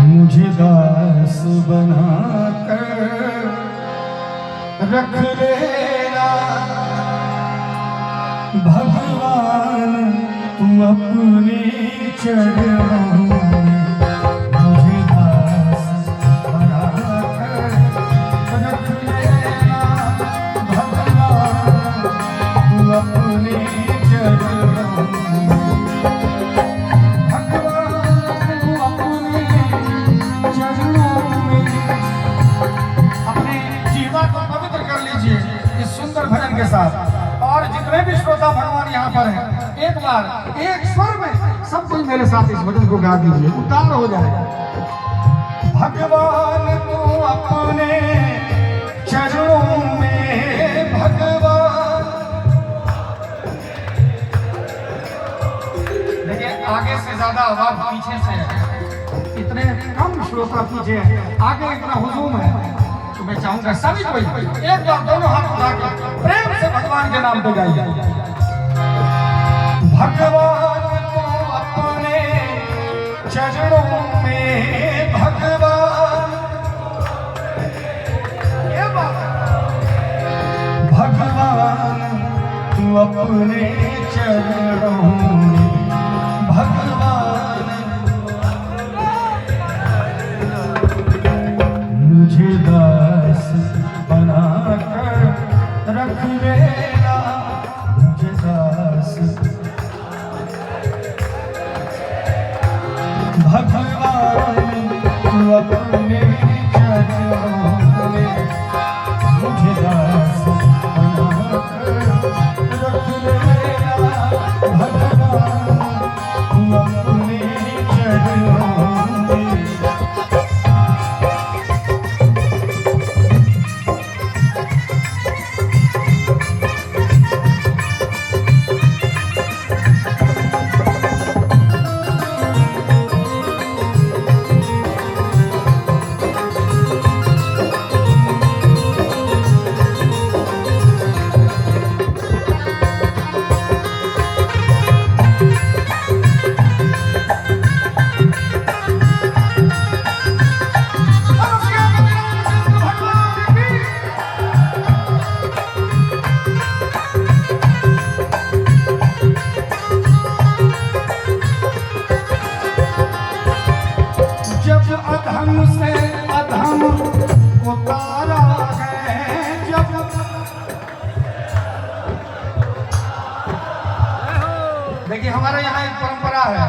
मुझे दास बनाकर रख लेना भगवान, तू अपने चरणों में। मुझे दास बनाकर रख लेना भगवान, तू अपने चरणों में। सुंदर भजन के साथ और जितने भी श्रोता भगवान यहाँ पर हैं, एक बार एक स्वर में सब कोई मेरे साथ इस भजन को गा दीजिए, उतार हो जाएगा। भगवान तू अपने चरणों में, भगवान। देखिए आगे से ज्यादा आवाज पीछे से है, इतने कम श्रोता पीछे है, आगे इतना हुजूम है। तो मैं चाहूंगा सभी कोई एक बार दोनों हाथ उठा के प्रेम से भगवान के नाम पे गाइए। भगवान को अपने चरणों में, भगवान। ये बात भगवान तू अपने चरणों में, भगवान। मुझे दास बनाकर रख लेना, मुझे दास भगवान, तू अपने चरणों में। मुझे दास बनाकर रख लेना भगवान, तू अपने चरणों में। अधम से अधम उतारा है जब, देखिए हमारे यहाँ एक परंपरा है,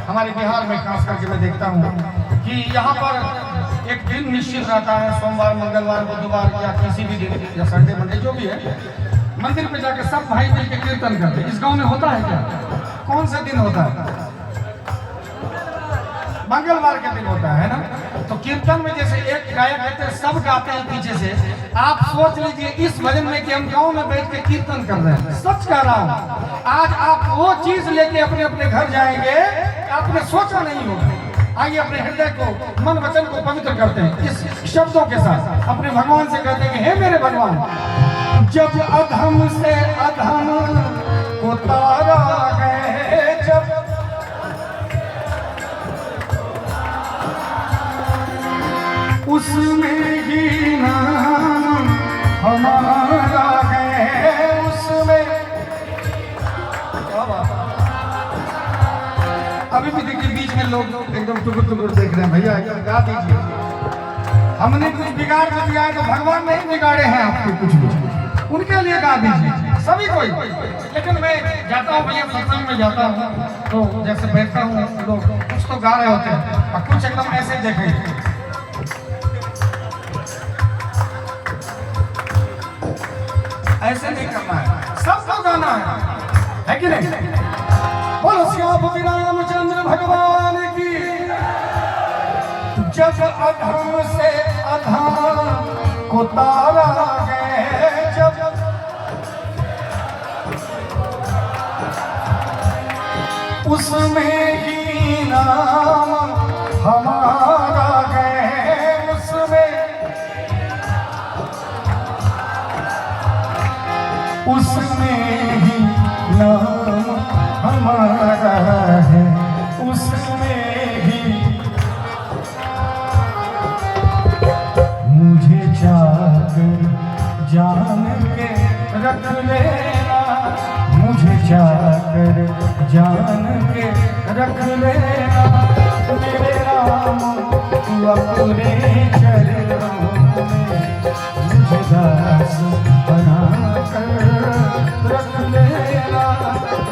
हमारे बिहार में खास करके मैं देखता हूँ कि यहाँ पर एक दिन निश्चित रहता है, सोमवार, मंगलवार, बुधवार या किसी भी दिन या संडे मंडे जो भी है, मंदिर पे जाके सब भाई मिल के कीर्तन करते हैं। इस गांव में होता है क्या? कौन सा दिन होता है? मंगलवार के दिन होता है ना। तो कीर्तन में जैसे एक गायक रहते हैं, सब गाते हैं पीछे से। आप सोच लीजिए इस भजन में कि हम गांव में बैठ के कीर्तन कर रहे हैं। सच कह रहा हूँ, आज आप वो चीज लेके अपने अपने घर जाएंगे, आपने सोचा नहीं होगा। आइए अपने हृदय को, मन वचन को पवित्र करते हैं इस शब्दों के साथ। अपने भगवान से कहते हैं कि हे मेरे भगवान, जब अधम से अधम उतारा है, जब उसमें ही नाम हमारा है, उसमें। क्या बात। अभी भी देखिए बीच में लोग एकदम टुकुर टुकुर देख रहे हैं। भैया गा दीजिए, हमने कुछ बिगाड़ कर दिया है तो भगवान नहीं बिगाड़े हैं आपको कुछ भी, उनके लिए गा दीजिए सभी कोई। लेकिन मैं जाता हूँ भैया, सत्संग में जाता हूँ तो जैसे बैठता हूँ, लोग कुछ तो गा रहे होते हैं और कुछ एकदम ऐसे देखेंगे। ऐसे नहीं करना है, सबको गाना है कि नहीं? बोलो श्री रामचंद्र भगवान की। जब अधम से अधम को तारा है, जब उसमें ही नाम हमारा है, उसमें ही नाम हमारा है। रख लेना, मुझे चाकर जान के रख लेना मेरे राम, तू अपने चरणों में मुझे दास बना कर रख लेना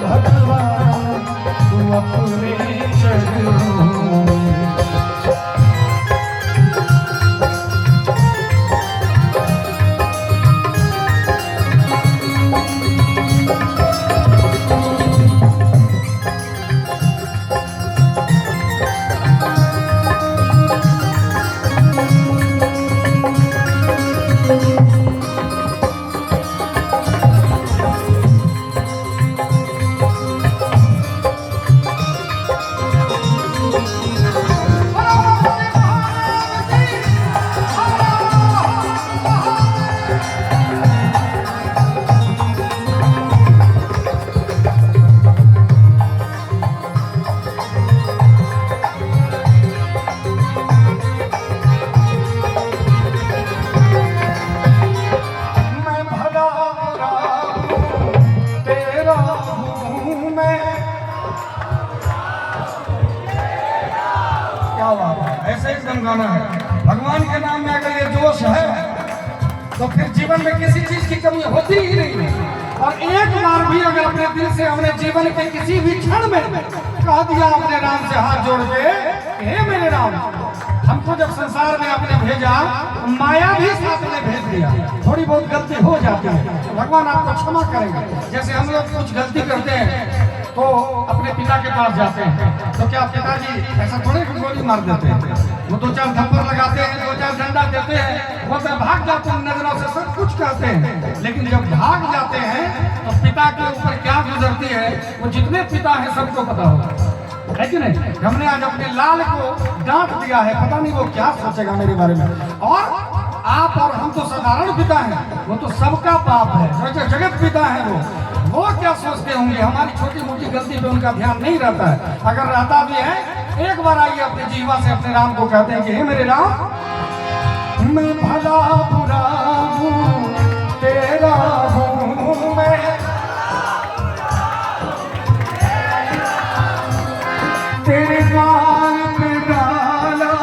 भगवान, तू अपने चरणों में। ऐसे एकदम गाना है। भगवान के नाम में अगर ये जोश है तो फिर जीवन में किसी चीज की कमी होती ही नहीं है। और एक बार भी अगर अपने दिल से हमने जीवन के किसी भी क्षण में कह दिया अपने राम से हाथ जोड़ के, हे मेरे राम, हमको जब संसार में आपने भेजा, माया भी साथ में भेज दिया, थोड़ी बहुत गलती हो जाती है, भगवान आपको क्षमा करेंगे। जैसे हम लोग कुछ गलती करते हैं तो अपने पिता के पास जाते हैं, तो क्या पिताजी ऐसा थोड़े कि गोली मार देते हैं, वो दो चार थप्पड़ लगाते हैं, दो चार डंडा देते हैं, वो तो भाग जाते हैं, नजरों से सब कुछ कहते हैं। लेकिन जब भाग जाते हैं तो पिता के ऊपर क्या गुजरती है वो जितने पिता हैं सबको पता होगा, है कि नहीं? हमने आज अपने लाल को डांट दिया है, पता नहीं वो क्या सोचेगा मेरे बारे में। और आप और हम तो साधारण पिता हैं, वो तो सबका बाप है, जो जगत पिता है वो क्या सोचते होंगे? हमारी छोटी मोटी गलती पे उनका ध्यान नहीं रहता है। अगर रहता भी है, एक बार आइए अपने जीवा से अपने राम को कहते हैं कि हे मेरे राम, मैं भला बुरा हूँ तेरा हूँ मैं, तेरे द्वार पे डाला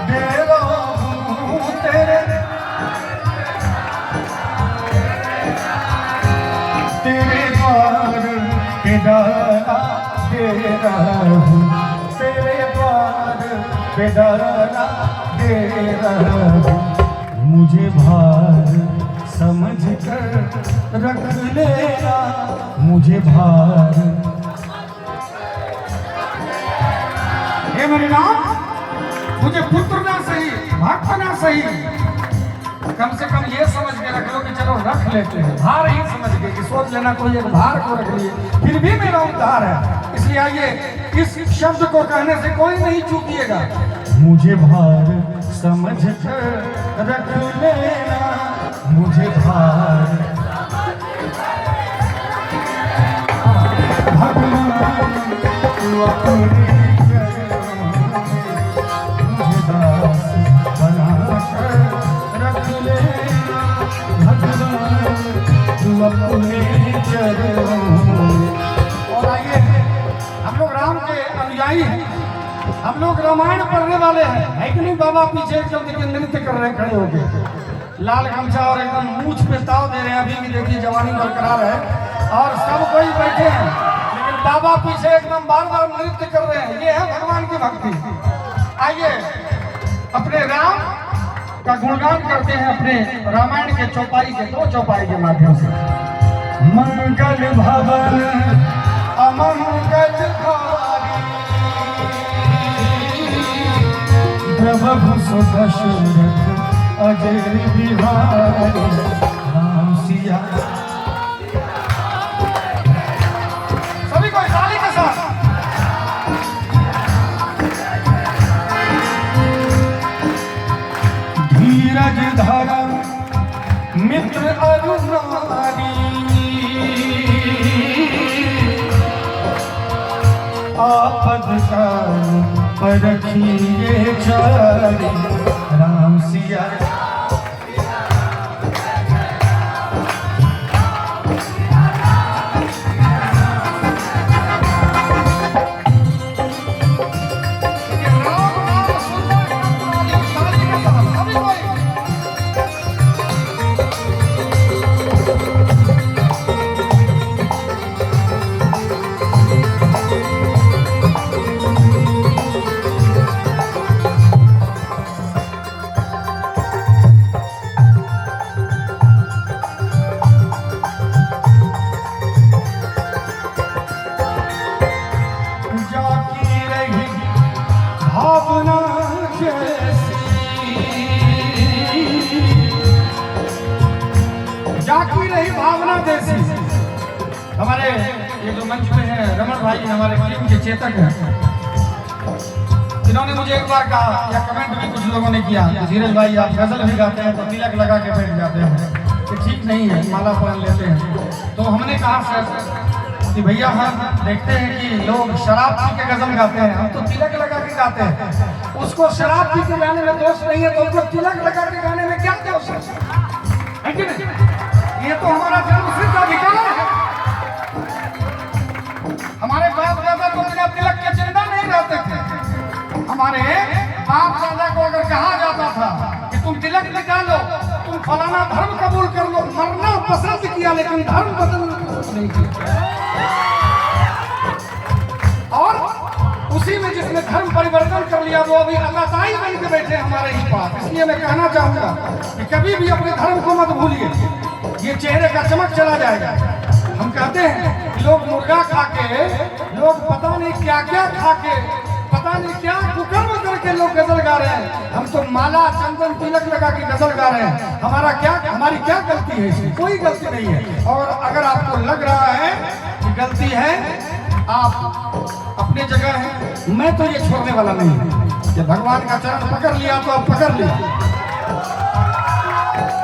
डेरा हूँ तेरे, तेरे द्वार पे डाला डेरा हूँ, तेरे द्वार पे डाला डेरा हूँ, मुझे भार समझ कर रख लेना, मुझे भार। हे मेरे राम, मुझे पुत्र ना सही, भक्त ना सही, कम से कम ये समझ के रख लो कि चलो रख लेते हैं, भार ही समझ के कि सोच लेना कोई एक भार को रख लिए, फिर भी मेरा उद्धार है। इसलिए आइए इस शब्द को कहने से कोई नहीं चूकिएगा, मुझे भार समझ कर रख लेना, मुझे भार भगवान तू अपने अपने चरणों। और आइए, हम लोग राम के अनुयायी हैं, हम लोग रामायण पढ़ने वाले हैं, है कि नहीं? बाबा पीछे एकदम देखिए नृत्य कर रहे हैं खड़े होके, लाल गमछा और एकदम मूछ पे ताव दे रहे हैं, अभी भी देखिए जवानी बरकरार है और सब कोई बैठे हैं, लेकिन बाबा पीछे एकदम बार बार नृत्य कर रहे हैं। ये है भगवान की भक्ति। आइए अपने राम का गुणगान करते हैं अपने रामायण के चौपाई के, दो चौपाई के माध्यम से। मंगल भवन अमंगल हारी, प्रभु सुदशरथ अजय बिहारी, राम सिया। सभी को ताली के साथ धीरज धरा मित्र अरुणारी, आपद काल परखिए चारी, राम सिया। भावना जैसी, जाती रही भावना जैसी। हमारे ये जो मंच में है रमन भाई हमारे टीम के चेतक हैं, जिन्होंने मुझे एक बार कहा या कमेंट भी कुछ लोगों ने किया कि धीरज भाई आप गजल भी गाते हैं तो तिलक लगा के बैठ जाते हैं, कि ठीक नहीं है, माला पहन लेते हैं। तो हमने कहा सर कि भैया हम देखते हैं कि लोग शराब पी के गजल गाते हैं, हम तो तिलक लगा के गाते हैं। उसको शराब पी के गाने में दोष नहीं है तो उनको तिलक लगा के गाने में क्या दोष है कि नहीं? ये तो हमारा जन्मसिद्ध अधिकार है। हमारे बाप दादा को बिना तिलक के जिंदा नहीं रहते थे। हमारे बाप दादा को अगर कहा जाता था कि तुम तिलक लगा लो, तुम फलाना धर्म कबूल कर लो, मरना पसंद किया लेकिन धर्म बदलना नहीं किया। और उसी में जिसने धर्म परिवर्तन कर लिया वो अभी अल्लाहताई बन के बैठे हमारे ही पास। इसलिए मैं कहना चाहूंगा कि कभी भी अपने धर्म को मत भूलिए, ये चेहरे का चमक चला जाएगा। हम कहते हैं कि लोग मुर्गा खा के, लोग पता नहीं क्या क्या खा के, पता नहीं क्या कुकर्म करके लोग गजल गा रहे हैं। हम तो माला चंदन तिलक लगा के गजल गा रहे हैं। हमारी क्या गलती है इसमें? कोई गलती नहीं है। और अगर आपको लग रहा है कि गलती है, आप अपने जगह हैं, मैं तो ये छोड़ने वाला नहीं हूँ। जब भगवान का चरण पकड़ लिया तो अब पकड़ लिया।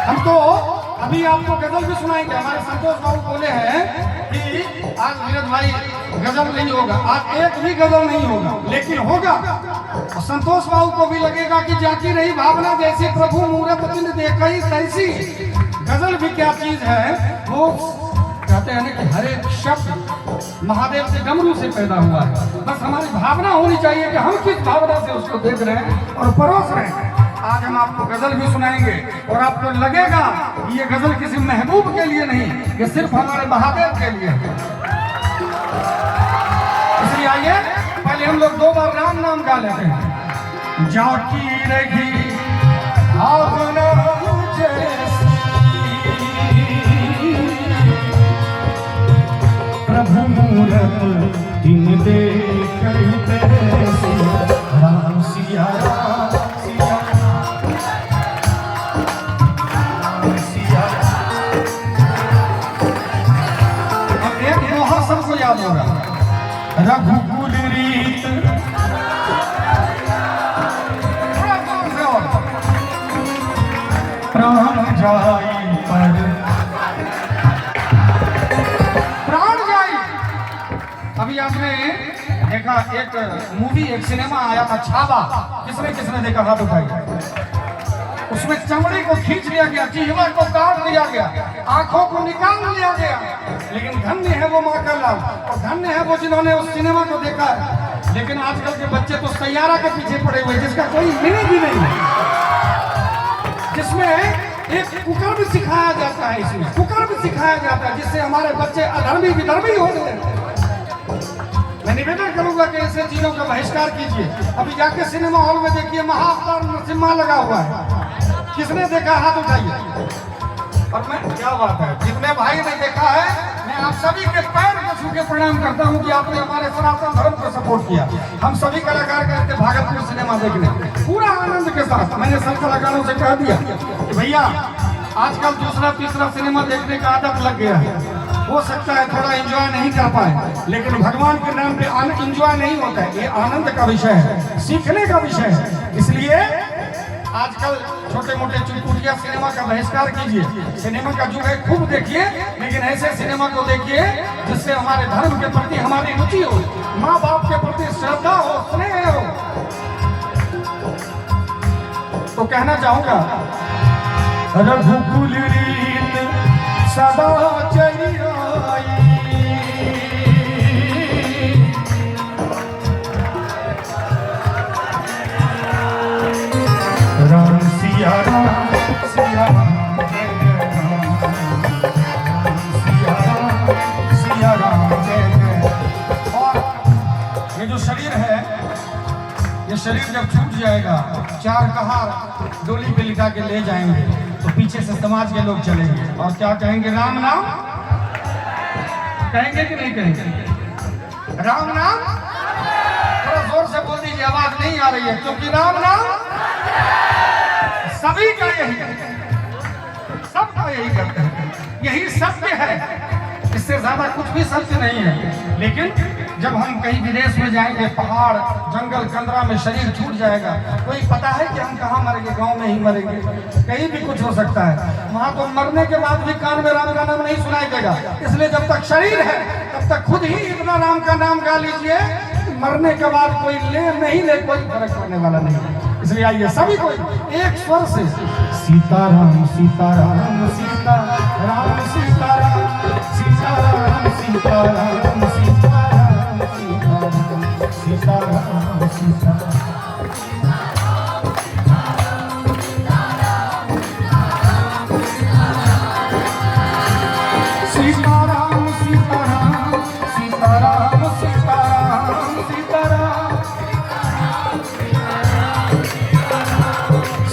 हम तो अभी आपको गजल भी सुनाएंगे। हमारे संतोष बाबू बोले हैं कि आज धीरज भाई गजल नहीं होगा, आज एक भी गजल नहीं होगा, लेकिन होगा। और संतोष बाबू को भी लगेगा कि जाती रही भावना जैसी, प्रभु मूरत दिन देखई तैसी। गजल भी क्या चीज है, वो कहते हैं ना कि हर एक शब्द महादेव से डमरू से पैदा हुआ है। बस हमारी भावना होनी चाहिए कि हम किस भावना से उसको देख रहे हैं और परोस रहे हैं। आज हम आपको गजल भी सुनाएंगे और आपको लगेगा ये गजल किसी महबूब के लिए नहीं, ये सिर्फ हमारे महादेव के लिए है। इसलिए आइए पहले हम लोग 2 बार राम नाम गा लेते हैं। जाती रही भावना जैसी, प्रभु मूरत दिन देखई तैसी। राम सिया राम सिया राम सिया। अब एक दोहा सबको याद होगा, रघुकुल रीत। थोड़ा जोर से और। प्राण जाई पर अभी आपने देखा एक मूवी, एक सिनेमा आया था छावा। किसने देखा? हाथ उठाइए। उसमें चमड़ी को खींच लिया गया, जिह्वा को काट दिया गया, आंखों को निकाल लिया गया। लेकिन धन्य है वो माँ का लाल, और धन्य है वो जिन्होंने उस सिनेमा को देखा है। लेकिन आजकल के बच्चे तो सैयारा के पीछे पड़े हुए, जिसका कोई मीनिंग भी नहीं है, जिसमें एक कुकर्म सिखाया जाता है। इसमें कुकर्म सिखाया जाता है जिससे हमारे बच्चे अधर्मी विधर्मी हो गए। मैं निवेदन करूंगा कि ऐसे चीजों का बहिष्कार कीजिए। अभी जाके सिनेमा हॉल में देखिए, महाअवतार नरसिम्हा लगा हुआ है। किसने देखा? हाथ उठाइए। और मैं, क्या बात है, जितने भाई ने देखा है, मैं आप सभी के पैर को छू के प्रणाम करता हूं कि आपने हमारे सनातन धर्म को सपोर्ट किया। हम सभी कलाकार गए थे भागलपुर सिनेमा देखने, पूरा आनंद के साथ। मैंने सब कलाकारों से कह दिया कि भैया आजकल दूसरा तीसरा सिनेमा देखने का आदत लग गया है। हो सकता है थोड़ा एंजॉय नहीं कर पाए, लेकिन भगवान के नाम पे एंजॉय नहीं होता है। ये आनंद का विषय है, सीखने का विषय है। इसलिए आजकल छोटे मोटे चुटपुटिया सिनेमा का बहिष्कार कीजिए। सिनेमा का युग है, खूब देखिए, लेकिन ऐसे सिनेमा को देखिए जिससे हमारे धर्म के प्रति हमारी रुचि हो, माँ बाप के प्रति श्रद्धा हो, स्नेह हो। तो कहना चाहूंगा, रघुकुल रीत सदा चली आई, राम सिया राम सिया राम जय जय राम, सिया राम जय जय। और ये जो शरीर है, ये शरीर जब छूट जाएगा, 4 कहार डोली पे लिटा के ले जाएंगे, तो पीछे से समाज के लोग चलेंगे और क्या कहेंगे? राम नाम कहेंगे कि नहीं कहेंगे? राम नाम। थोड़ा जोर से बोल दीजिए, आवाज नहीं आ रही है, क्योंकि राम नाम सभी का यही है, सबका यही करते हैं, यही सत्य है, इससे ज्यादा कुछ भी सत्य नहीं है। लेकिन जब हम कहीं विदेश में जाएंगे, पहाड़ जंगल कंदरा में शरीर छूट जाएगा, कोई पता है कि हम कहाँ मरेंगे, गांव में ही मरेंगे, कहीं भी कुछ हो सकता है। वहां तो मरने के बाद भी कान में राम का नाम नहीं सुनाई देगा। इसलिए जब तक शरीर है तब तक खुद ही इतना राम का नाम गा लीजिए, मरने के बाद कोई ले नहीं ले, कोई फर्क पड़ने वाला नहीं। इसलिए आइए सभी कोई एक स्वर से सीताराम सीताराम सीताराम सीताराम सीताराम सीताराम सीताराम सीताराम सीताराम सीताराम सीताराम सीताराम सीताराम सीताराम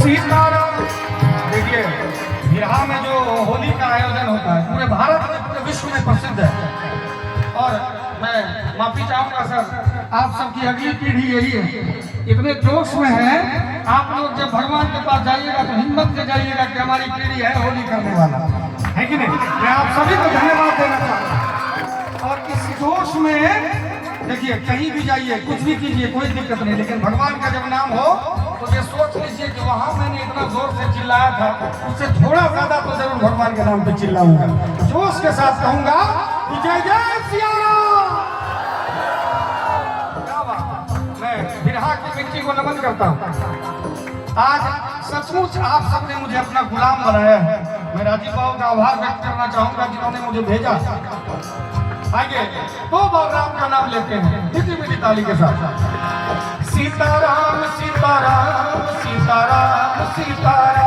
सीताराम। देखिए बिहार में जो होली का आयोजन होता है पूरे भारत में, पूरे विश्व में प्रसिद्ध है। और मैं माफी चाहूंगा सर, आप सबकी अगली पीढ़ी यही है, इतने जोश में है। आप लोग जब भगवान के पास जाइएगा तो हिम्मत से जाइएगा कि हमारी पीढ़ी है होली करने वाला, है कि नहीं? मैं आप सभी को धन्यवाद देना चाहता हूँ। और इस जोश में देखिए कहीं भी जाइए, कुछ भी कीजिए, कोई दिक्कत नहीं, लेकिन भगवान का जब नाम हो तो ये सोच लीजिए कि वहां मैंने इतना जोर से चिल्लाया था, उससे थोड़ा ज्यादा तो जरूर भगवान के नाम पे चिल्लाऊंगा, जोश के साथ कहूंगा कि जय जय सिया राम। क्या बात, मैं बिरहा की मिट्टी को नमन करता हूँ। आज सचमुच आप सबने मुझे अपना गुलाम बनाया है। मैं राजीव बाबू का आभार व्यक्त करना चाहूंगा जिन्होंने मुझे भेजा। आइए दो बार राम का नाम लेते हैं मीठी मीठी ताली के साथ। सीताराम सीताराम सीताराम सीताराम।